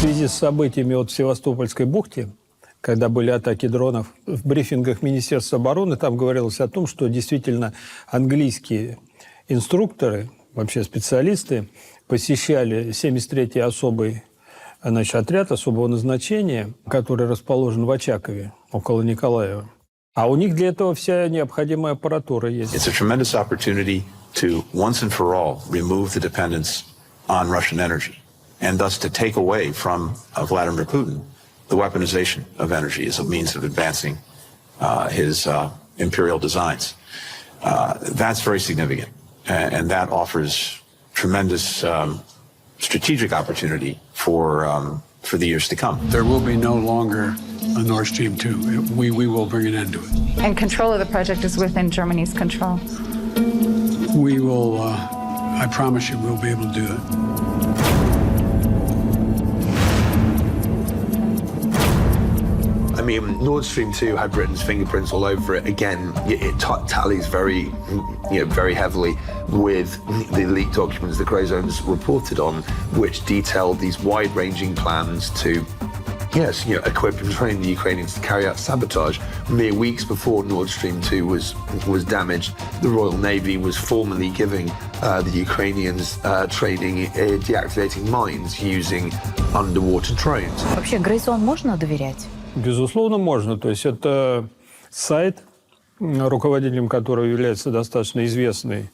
связи с событиями вот в Севастопольской бухте, когда были атаки дронов, в брифингах Министерства обороны там говорилось о том, что действительно английские инструкторы, вообще специалисты, посещали 73-й особый отряд особого назначения, который расположен в Очакове, около Николаева. А у них для этого вся необходимая аппаратура есть. It's a tremendous opportunity to once and for all remove the dependence on Russian energy, and thus to take away from Vladimir Putin the weaponization of energy as a means of advancing his imperial designs. That's very significant, and that offers tremendous strategic opportunity for the years to come. There will be no longer a Nord Stream 2. We will bring an end to it. And control of the project is within Germany's control. We will, I promise you, we'll be able to do it. I mean, Nord Stream 2 had Britain's fingerprints all over it. Again, it tallies very, very heavily with the leaked documents the Grey Zones reported on, which detailed these wide-ranging plans to, yes, equip and train the Ukrainians to carry out sabotage. Mere weeks before Nord Stream 2 was damaged, the Royal Navy was formally giving the Ukrainians training in deactivating mines using underwater drones. Вообще, Grey Zone можно доверять? Безусловно, можно. То есть это сайт, руководителем которого является достаточно известный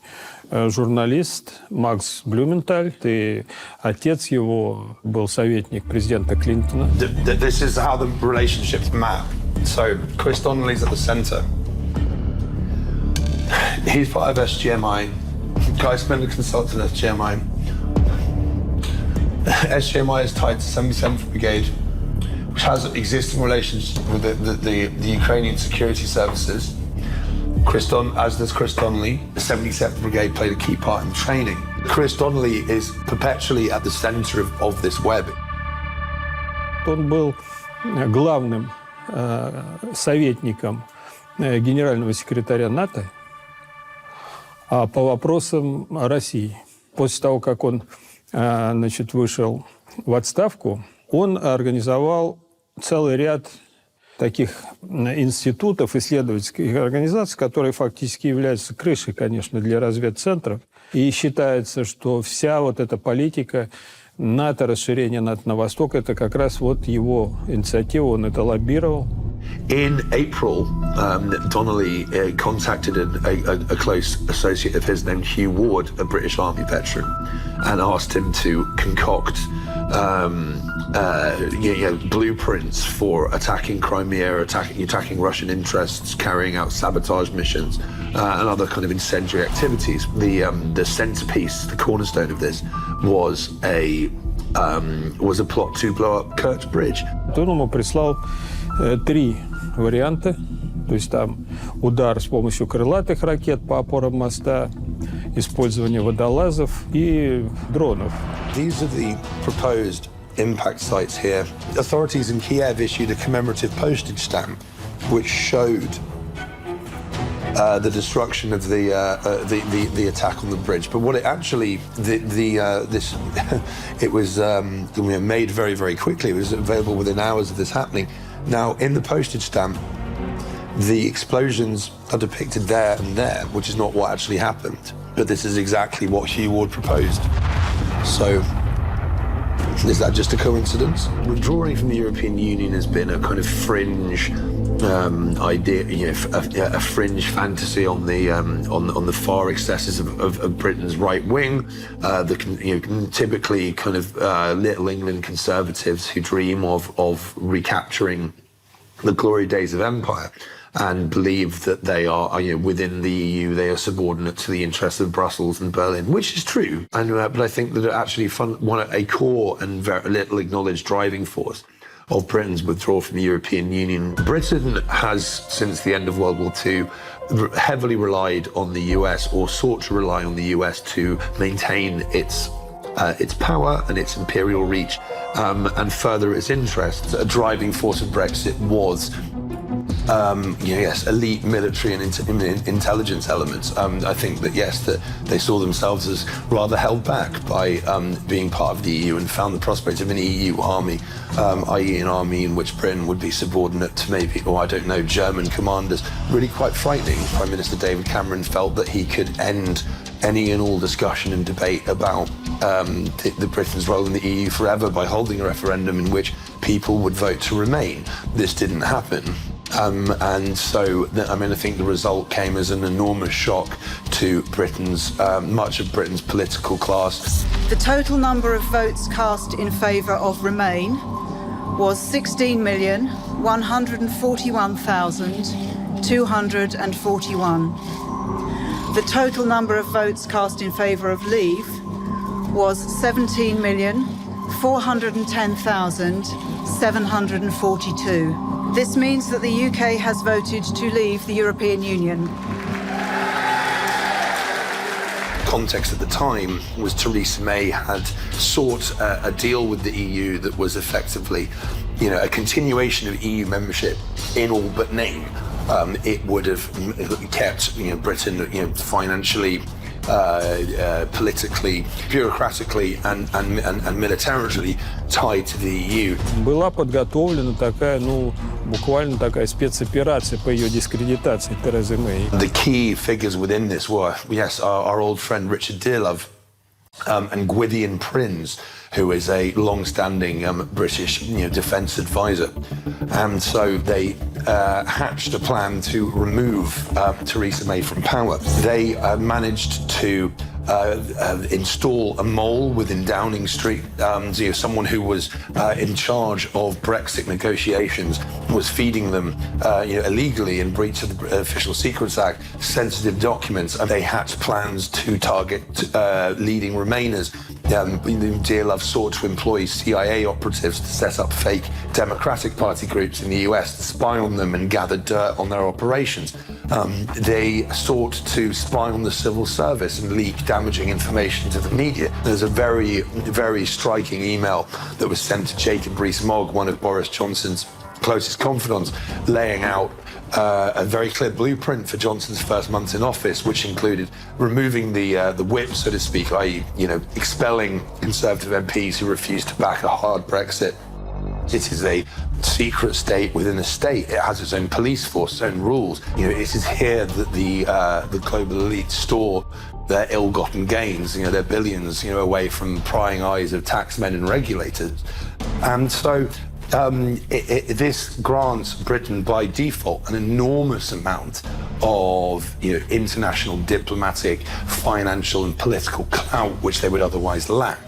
журналист Макс Блюменталь. И отец его был советник президента Клинтона. This is how the relationships map. So Chris Donnelly's at the center. He's part of SGMI. Guy's been a consultant at SGMI. SGMI is tied to 77th Brigade, which has existing relations with the Ukrainian security services. As does Chris Donnelly. The 77th Brigade played a key part in training. Chris Donnelly is perpetually at the center of this web. Он был главным советником генерального секретаря НАТО по вопросам России. После того, как он вышел в отставку, он организовал целый ряд таких институтов, исследовательских организаций, которые фактически являются крышей, конечно, для разведцентров. И считается, что вся вот эта политика НАТО, расширение НАТО на восток, это как раз вот его инициатива, он это лоббировал. In April, Donnelly contacted a close associate of his named Hugh Ward, a British Army veteran, and asked him to concoct blueprints for attacking Crimea, attacking Russian interests, carrying out sabotage missions, and other kind of incendiary activities. The centerpiece, the cornerstone of this, was a plot to blow up Kerch Bridge. Он ему прислал 3 варианта, то есть там удар с помощью крылатых ракет по опорам моста, использование водолазов и дронов. These are the proposed impact sites here. Authorities in Kiev issued a commemorative postage stamp which showed the destruction of the attack on the bridge. But what it actually it was made very, very quickly. It was available within hours of this happening. Now, in the postage stamp, the explosions are depicted there and there, which is not what actually happened. But this is exactly what Hugh Ward proposed. So, is that just a coincidence? Withdrawing from the European Union has been a kind of fringe idea, a fringe fantasy on the far excesses of Britain's right wing, typically kind of Little England conservatives who dream of recapturing the glory days of empire and believe that they are, within the EU, they are subordinate to the interests of Brussels and Berlin, which is true. And but I think that actually a core and very little acknowledged driving force of Britain's withdrawal from the European Union. Britain has, since the end of World War II, heavily relied on the US, or sought to rely on the US, to maintain its power and its imperial reach, and further its interests. A driving force of Brexit was yes, elite military and intelligence elements. I think that, yes, that they saw themselves as rather held back by being part of the EU and found the prospect of an EU army, i.e. an army in which Britain would be subordinate to maybe, or I don't know, German commanders, really quite frightening. Prime Minister David Cameron felt that he could end any and all discussion and debate about the Britain's role in the EU forever by holding a referendum in which people would vote to remain. This didn't happen. And so, I think the result came as an enormous shock to much of Britain's political class. The total number of votes cast in favour of Remain was 16,141,241. The total number of votes cast in favour of Leave was 17,410,742. This means that the UK has voted to leave the European Union. Context at the time was Theresa May had sought a deal with the EU that was effectively, a continuation of EU membership in all but name. It would have kept Britain financially, politically, bureaucratically and militarily tied to the EU. Была подготовлена такая, буквально такая спецоперация по ее дискредитации Терезы Мэй. The key figures within this were, yes, our old friend Richard Dearlove and Gwydion Prince, who is a long-standing British defence advisor. And so they hatched a plan to remove Theresa May from power. They managed to install a mole within Downing Street. Someone who was in charge of Brexit negotiations was feeding them illegally in breach of the Official Secrets Act sensitive documents, and they hatched plans to target leading Remainers. Dearlove sought to employ CIA operatives to set up fake Democratic Party groups in the US to spy on them and gather dirt on their operations. They sought to spy on the civil service and leak damaging information to the media. There's a very, very striking email that was sent to Jacob Rees-Mogg, one of Boris Johnson's closest confidants, laying out a very clear blueprint for Johnson's first months in office, which included removing the whip, so to speak, i.e., expelling Conservative MPs who refused to back a hard Brexit. It is a secret state within a state. It has its own police force, its own rules. It is here that the global elite store their ill-gotten gains, their billions, away from prying eyes of taxmen and regulators. And so this grants Britain by default an enormous amount of international diplomatic, financial and political clout which they would otherwise lack.